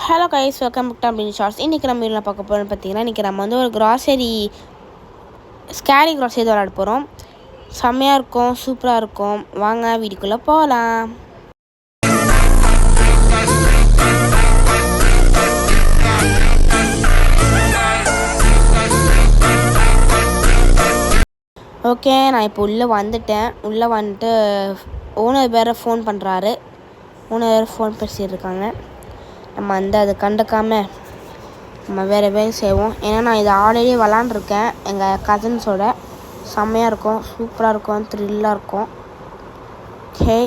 Hello guys, welcome back to Ambini shorts. இன்றைக்கி நம்ம என்ன பார்க்க போகிறோம்னு பார்த்தீங்கன்னா, இன்றைக்கி நம்ம வந்து ஒரு ஸ்கேரி க்ராசரி விளையாட போகிறோம். செம்மையாக இருக்கும், சூப்பராக இருக்கும். வாங்க வீட்டுக்குள்ளே போகலாம். ஓகே, நான் இப்போ உள்ளே வந்துட்டேன். உள்ளே வந்துட்டு ஓனர் வேறு ஃபோன் பண்ணுறாரு. ஓனர் வேறு ஃபோன் பேசிகிட்டு இருக்காங்க. நம்ம வந்து அதை கண்டுக்காமல் நம்ம வேறு செய்வோம். ஏன்னா நான் இதை ஆல்ரெடி விளாண்டுருக்கேன் எங்கள் கசின்ஸோட. செம்மையாக இருக்கும், சூப்பராக இருக்கும், த்ரில்லாக இருக்கும். ஓகே,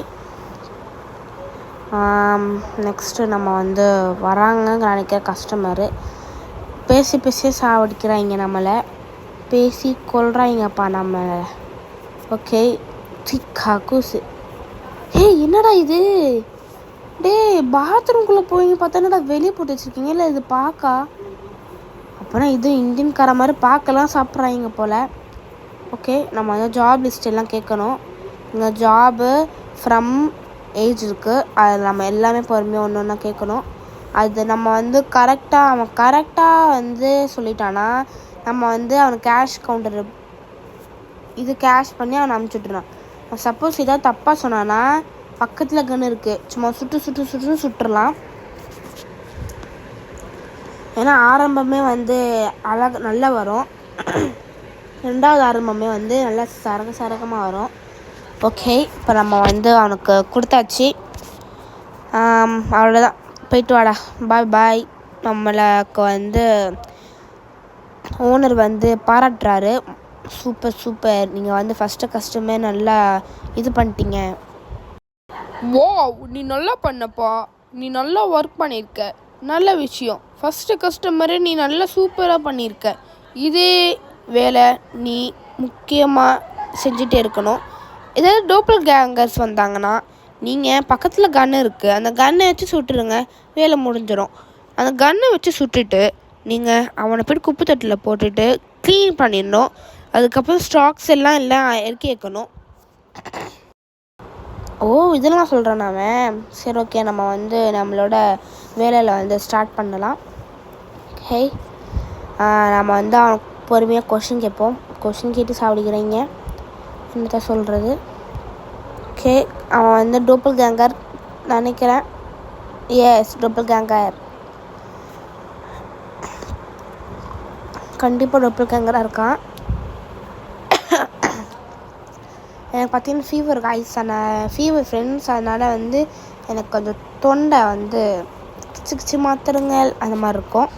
நெக்ஸ்ட்டு நம்ம வந்து வராங்கன்னு நினைக்கிற கஸ்டமரு பேசி சாவடிக்கிறாங்க, நம்மளை பேசி கொள்றாங்கப்பா நம்மளை. ஓகே, கக்கூசு. என்னடா இது? பாத்ரூம்குள்ளே போய் பார்த்தா வெளியே போட்டு வச்சுருக்கீங்க. இல்லை இது பார்க்கா அப்போனா இது இந்தியன்கார மாதிரி பார்க்கலாம் சாப்பிட்றாங்க போல். ஓகே, நம்ம வந்து ஜாப் லிஸ்ட் எல்லாம் கேட்கணும். இங்கே ஜாபு ஃப்ரம் ஏஜ் இருக்குது. அது நம்ம எல்லாமே பொறுமையாக ஒன்று ஒன்றா கேட்கணும். அது நம்ம வந்து அவன் கரெக்டாக வந்து சொல்லிட்டானா நம்ம வந்து அவனுக்கு கேஷ் கவுண்டர் இது கேஷ் பண்ணி அவனை அனுப்பிச்சுட்றான். சப்போஸ் ஏதாவது தப்பாக சொன்னான்னா பக்கத்தில் கன்று இருக்குது, சும்மா சுட்டுடலாம். ஏன்னா ஆரம்பமே வந்து நல்லா வரும். ரெண்டாவது ஆரம்பமே வந்து நல்லா சரகமாக வரும். ஓகே, இப்போ நம்ம வந்து அவனுக்கு கொடுத்தாச்சு. அவ்வளோதான், போயிட்டு வாடா, பாய். நம்மளுக்கு வந்து ஓனர் வந்து பாராட்டுறாரு. சூப்பர், நீங்கள் வந்து ஃபஸ்ட்டு கஸ்டமர் நல்லா இது பண்ணிட்டீங்க. நீ நல்லா பண்ணப்பா, நீ நல்லா ஒர்க் பண்ணியிருக்க, நல்ல விஷயம். ஃபஸ்ட்டு கஸ்டமரு நீ நல்லா சூப்பராக பண்ணியிருக்க. இதே வேலை நீ முக்கியமாக செஞ்சுட்டே இருக்கணும். ஏதாவது டோப்பல் கேங்கர்ஸ் வந்தாங்கன்னா நீங்கள் பக்கத்தில் கன்று இருக்குது, அந்த கன்னை வச்சு சுட்டுருங்க, வேலை முடிஞ்சிடும். அந்த கன்னை வச்சு சுட்டுட்டு நீங்கள் அவனை போய்ட்டு குப்பை தொட்டியில் போட்டுட்டு க்ளீன் பண்ணிடணும். அதுக்கப்புறம் ஸ்டாக்ஸ் எல்லாம் இறக்கி வைக்கணும். இதெல்லாம் சொல்கிறேன் நான். சரி, ஓகே, நம்ம வந்து நம்மளோட வேலையில் வந்து ஸ்டார்ட் பண்ணலாம். ஓகே, நம்ம வந்து அவன் பொறுமையாக கொஷின் கேட்போம். கொஷின் கேட்டு சாப்பிடுக்கிறீங்க, என்னத்த சொல்கிறது. ஓகே, அவன் வந்து டோப்பல் கேங்கர் நினைக்கிறேன். எஸ், டோப்பல் கேங்கர். கண்டிப்பாக டோப்பல் கேங்கராக இருக்கான். எனக்கு பார்த்தீங்கன்னா ஃபீவர் ஃபீவர் ஃப்ரெண்ட்ஸ். அதனால் வந்து எனக்கு கொஞ்சம் தொண்டை வந்து கிச்சு மாத்திருங்க அந்த மாதிரி இருக்கும்.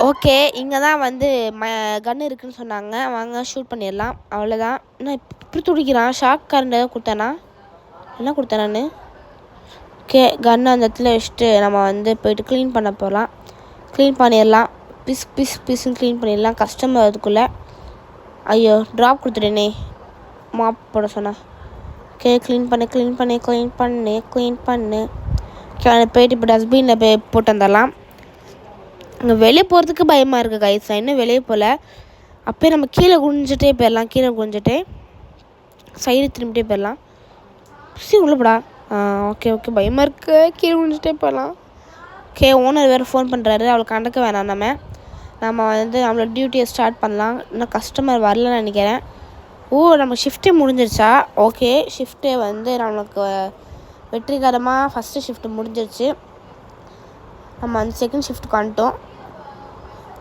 ஓகே, இங்கே தான் வந்து கன்று இருக்குதுன்னு சொன்னாங்க. வாங்க ஷூட் பண்ணிடலாம். அவ்வளோதான். இன்னும் இப்படி துடிக்கிறான். ஷாக் கரண்ட் ஏதாவது கொடுத்தேனா? என்ன கொடுத்தேன் நான்? ஓகே, கன்று அந்த இடத்துல வச்சுட்டு நம்ம வந்து போய்ட்டு க்ளீன் பண்ண போகலாம். க்ளீன் பண்ணிடலாம். பீஸ்ன்னு க்ளீன் பண்ணிடலாம். கஸ்டமர் அதுக்குள்ளே. ஐயோ, ட்ராப் கொடுத்துட்டேனே, மாப் போட சொன்னா. ஓகே, க்ளீன் பண்ணு. போய்ட்டு இப்போ டஸ்ட்பினில் போய் போட்டு வந்துடலாம். இங்கே வெளியே போகிறதுக்கு பயமாக இருக்குது கைஸ். நான் இன்னும் வெளியே போகல. அப்போயே நம்ம கீழே குனிஞ்சிட்டே சைடு திரும்பிட்டே போயிடலாம். உள்ளப்படா. ஓகே, பயமாக இருக்குது. கீழே குனிஞ்சிட்டே போயிடலாம். ஓகே, ஓனர் வேறு ஃபோன் பண்ணுறாரு. அவளுக்கு கண்டக்க வேணாம். நம்ம வந்து நம்மளோட டியூட்டியை ஸ்டார்ட் பண்ணலாம். இன்னும் கஸ்டமர் வரலன்னு நினைக்கிறேன். நம்ம ஷிஃப்ட்டே முடிஞ்சிருச்சா? ஓகே, ஷிஃப்ட்டே வந்து நம்மளுக்கு வெற்றிகரமாக ஃபஸ்ட்டு ஷிஃப்ட்டு முடிஞ்சிருச்சு. நம்ம வந்து செகண்ட் ஷிஃப்ட்டுக்கு வந்துட்டோம்.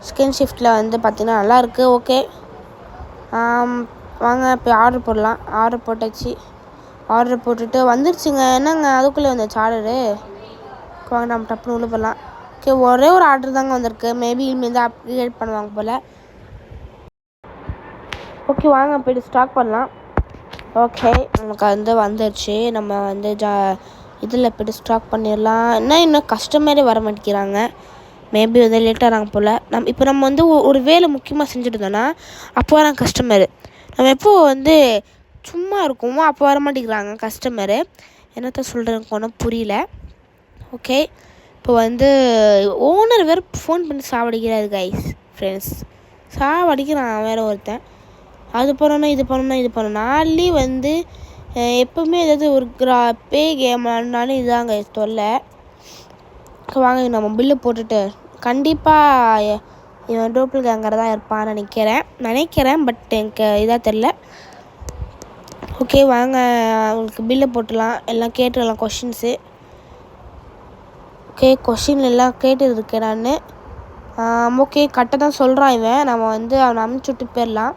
செகண்ட் ஷிஃப்ட்டில் வந்து பார்த்திங்கன்னா நல்லாயிருக்கு. ஓகே, வாங்க இப்போ ஆர்டர் போடலாம். ஆர்டர் போட்டாச்சு. ஆர்டர் போட்டுட்டு வந்துருச்சுங்க. என்னங்க அதுக்குள்ளே வந்துச்சு ஆர்டரு? வாங்க நம்ம டப்புன்னு உள்ள போடலாம். ஓகே, ஒரே ஒரு ஆர்டர் தாங்க வந்திருக்கு. மேபி இனிமேல் தான் அப்கிரேட் பண்ணுவாங்க போல். ஓகே, வாங்க போய்ட்டு ஸ்டார்ட் பண்ணலாம். ஓகே, நமக்கு வந்து வந்துடுச்சு. நம்ம வந்து இதில் போய்ட்டு ஸ்டாக் பண்ணிடலாம். இன்னும் கஸ்டமரே வர மாட்டேங்கிறாங்க. மேபி வந்து லேட்டாகிறாங்க போல். இப்போ நம்ம வந்து ஒரு வேலை முக்கியமாக செஞ்சுட்டு இருந்தோன்னா அப்போ வராங்க கஸ்டமரு. நம்ம எப்போ வந்து சும்மா இருக்குமோ அப்போ வர மாட்டேங்கிறாங்க கஸ்டமரு. என்னத்த சொல்கிறதுக்கு ஒன்றும் புரியல. ஓகே, இப்போ வந்து ஓனர் வேறு ஃபோன் பண்ணி சாவடிக்கிறாரு கைஸ். ஃப்ரெண்ட்ஸ் சாவடிக்கிறான் வேறு ஒருத்தன். அது பண்ணணும், இது பண்ணணும். நாளே வந்து எப்போவுமே ஏதாவது ஒரு பே கேம் ஆடினாலும் இதாங்க தொல்லை. வாங்க நம்ம பில்லு போட்டுட்டு கண்டிப்பாக இவன் டோப்பிள் கேங்கர் தான் இருப்பான்னு நினைக்கிறேன் பட் எனக்கு இதாக தெரில. ஓகே வாங்க உங்களுக்கு பில்லு போட்டுடலாம். எல்லாம் கேட்டுடலாம் கொஷின்ஸு. ஓகே கொஷின் எல்லாம் கேட்டுருக்கேன் நான். ஓகே கரெக்டாக தான் சொல்கிறான் இவன். நம்ம வந்து அவனை அமுச்சு விட்டு போயிடலாம்.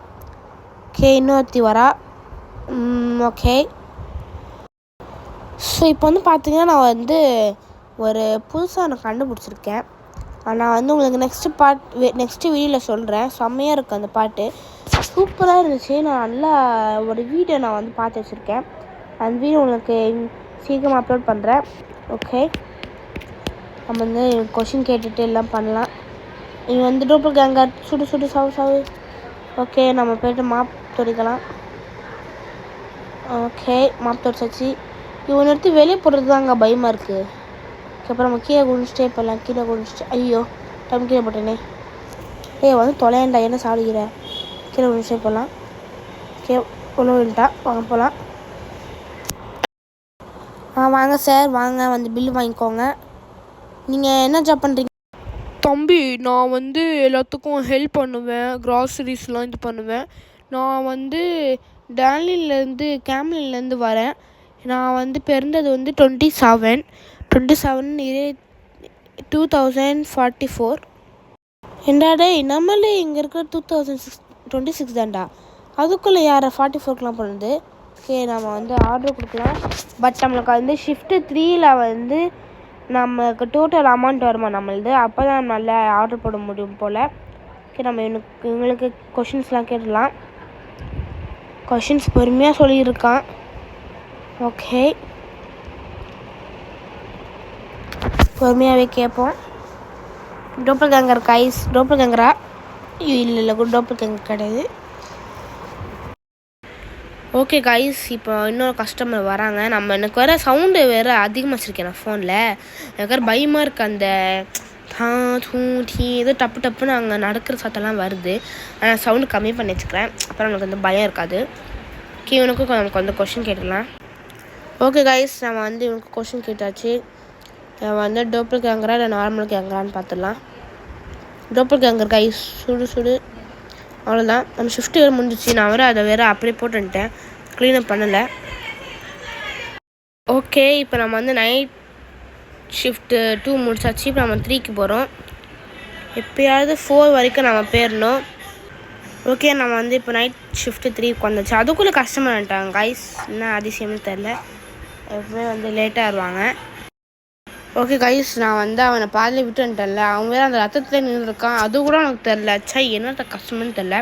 ஓகே இன்னொருத்தி வரா. ஓகே ஸோ இப்போ வந்து பார்த்தீங்கன்னா நான் வந்து ஒரு புதுசாக நான் கண்டுபிடிச்சிருக்கேன். நான் வந்து உங்களுக்கு நெக்ஸ்ட்டு வீடியோவில் சொல்கிறேன். செம்மையாக இருக்குது அந்த பாட்டு, சூப்பராக இருந்துச்சு. நான் நல்லா ஒரு வீடியோ நான் வந்து பார்த்து வச்சுருக்கேன். அந்த வீடியோ உங்களுக்கு சீக்கிரமாக அப்லோட் பண்ணுறேன். ஓகே நம்ம வந்து கொஷின் கேட்டுட்டு எல்லாம் பண்ணலாம். இவன் வந்து டோப்பிள் கேங்கர் சுடு சாவு. ஓகே நம்ம போய்ட்டு மாப் துடைக்கலாம். ஓகே மாப் துடைச்சாச்சு. இவன் எடுத்து வெளியே போடுறது தாங்க பயமாக இருக்குது. அப்புறம் நம்ம கீழே குடிச்சிட்டே ஐயோ டைம் கீழே போட்டேனே. வந்து தொலையண்டா என்ன சாப்பிடுகிற. கீழே குடிச்சிட்டே போகலாம். ஓகே உணவுட்டா வாங்க போகலாம். வாங்க சார் வாங்க வந்து பில்லு வாங்கிக்கோங்க. நீங்கள் என்ன ஜாப் பண்ணுறீங்க? தம்பி நான் வந்து எல்லாத்துக்கும் ஹெல்ப் பண்ணுவேன், க்ராசரிஸ்லாம் இது பண்ணுவேன். நான் வந்து கேம்லின்லேருந்து வரேன். நான் வந்து பிறந்தது வந்து 27 2044. என்னடா நம்மளே இங்கே இருக்கிற 2026 தான்டா. அதுக்குள்ளே யாரை 44லாம் பண்ணுது? ஓகே நம்ம வந்து ஆர்டர் கொடுக்கலாம். பட் நம்மளுக்கு வந்து ஷிஃப்ட்டு 3ல் வந்து நமக்கு டோட்டல் அமௌண்ட் வருமா நம்மளது, அப்போ தான் நல்லா ஆர்டர் போட முடியும் போல். ஓகே நம்ம எங்களுக்கு கொஷின்ஸ்லாம் கேட்டுடலாம். கொஷின்ஸ் பொறுமையாக சொல்லியிருக்கான். ஓகே பொறுமையாகவே கேட்போம். டோப்பிள் கேங்கர் டோப்பிள் கேங்கரா? இல்லை டோப்பிள் கேங்கர் கிடையாது. ஓகே கைஸ் இப்போ இன்னொரு கஸ்டமர் வராங்க. எனக்கு வேறு சவுண்டு வேறு அதிகமாக வச்சுருக்கேன் நான் ஃபோனில். எனக்கு வேறு பயமாக இருக்குது. அந்த ஏதோ டப்புன்னு அங்கே நடக்கிற சத்தம்லாம் வருது. ஆனால் சவுண்டு கம்மி பண்ணி வச்சுக்கிறேன். அப்புறம் நமக்கு வந்து பயம் இருக்காது. ஓகே இவனுக்கும் நமக்கு வந்து கொஷின் கேட்டுடலாம். ஓகே கைஸ் நம்ம வந்து இவனுக்கு கொஷின் கேட்டாச்சு. வந்து டோப்பிள் கேங்கரா இல்லை நார்மல் கேங்கரான்னு பார்த்துடலாம். டோப்பிள் கேங்கர் கைஸ் சுடு அவ்வளோதான். நம்ம ஷிஃப்ட்டு வேறு முடிஞ்சிச்சு. நான் அதை வேறு அப்படியே போட்டுட்டேன், க்ளீனப் பண்ணலை. ஓகே இப்போ நம்ம வந்து நைட் ஷிஃப்ட்டு 2 முடிச்சாச்சு. இப்போ நம்ம 3க்கு போகிறோம். எப்போயாவது 4 வரைக்கும் நம்ம போயிடணும். ஓகே நம்ம வந்து இப்போ நைட் ஷிஃப்ட்டு 3க்கு வந்துச்சு. அதுக்குள்ளே கஸ்டமர் வந்துட்டாங்க கைஸ். என்ன அதிசயம்னு தெரில, எப்பவுமே வந்து லேட்டாக வருவாங்க. ஓகே கைஸ் நான் வந்து அவனை பாதியில் விட்டு வந்துட்டேன்ல, அவன் வேறு அந்த ரத்தத்தில் நின்றுருக்கான். அது கூட எனக்கு தெரில. என்னத்த கஷ்டம்னு தெரில.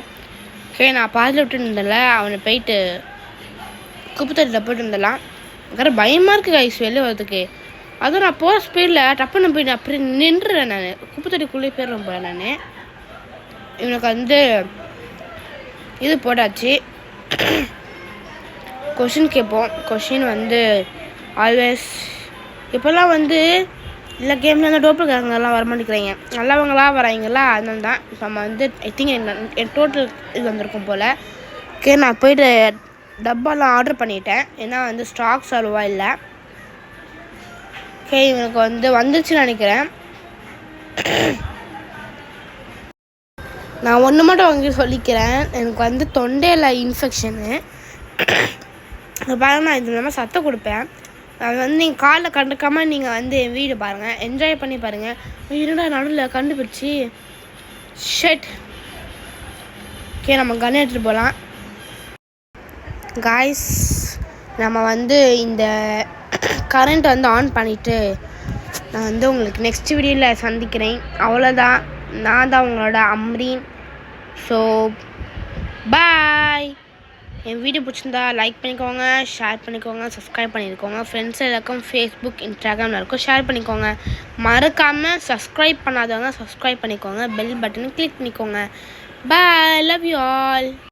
ஓகே நான் பாதியில் விட்டு இருந்தேன்ல, அவனை போயிட்டு குப்பைத்தட்டில் போய்ட்டு இருந்தலாம். வேறு பயமாக இருக்குது கைஸ் வெளியே வரதுக்கு. அதுவும் நான் போகிற ஸ்பீடில் டப்புன்னு போய் அப்படியே நின்றுறேன். நான் குப்பைத்தட்டிக்குள்ளே போயிடுறேன் போல. நான் இவனுக்கு வந்து இது போட்டாச்சு. கொஷின் கேட்போம். கொஷின் வந்து ஆல்வேஸ் இப்போல்லாம் வந்து எல்லா கேம்லேயும் வந்து டோப்பிள் கேங்கர்லாம் வரமாட்டேங்கிறாங்க. நல்லவங்களாக வராங்களா, அதனால தான் இப்போ நம்ம வந்து ஐ திங்க் என் டோட்டல் இது வந்திருக்கும் போல். ஓகே நான் போய்ட்டு டப்பாலாம் ஆர்டர் பண்ணிட்டேன். ஏன்னா வந்து ஸ்டாக்ஸ் அவ்வளோவா இல்லை. ஓகே இவனுக்கு வந்து வந்துச்சுன்னு நினைக்கிறேன். நான் ஒன்று மட்டும் வாங்கி சொல்லிக்கிறேன். எனக்கு வந்து தொண்டையில் இன்ஃபெக்ஷனு. பாருங்கள் நான் இது மூலமாக சத்தம் கொடுப்பேன். அது வந்து நீங்கள் காலில் கண்டுக்காமல் நீங்கள் வந்து என் வீடு பாருங்கள், என்ஜாய் பண்ணி பாருங்கள். என்னடா நடுவில் கண்டுபிடிச்சி ஷெட். ஓகே நம்ம கன் எடுத்துகிட்டு போகலாம். காய்ஸ் நம்ம வந்து இந்த கரண்ட் வந்து ஆன் பண்ணிவிட்டு நான் வந்து உங்களுக்கு நெக்ஸ்ட் வீடியோவில் சந்திக்கிறேன். அவ்வளோதான். நான் தான் உங்களோட அம்ரீன். So bye. என் வீடியோ பிடிச்சிருந்தா லைக் பண்ணிக்கோங்க, ஷேர் பண்ணிக்கோங்க, சப்ஸ்கிரைப் பண்ணியிருக்கோங்க. ஃப்ரெண்ட்ஸ் எல்லாருக்கும் ஃபேஸ்புக் இன்ஸ்டாகிராமில் இருக்கும், ஷேர் பண்ணிக்கோங்க. மறக்காமல் சப்ஸ்கிரைப் பண்ணாதவங்க சப்ஸ்கிரைப் பண்ணிக்கோங்க. பெல் பட்டனை கிளிக் பண்ணிக்கோங்க. பாய், லவ் யூ ஆல்.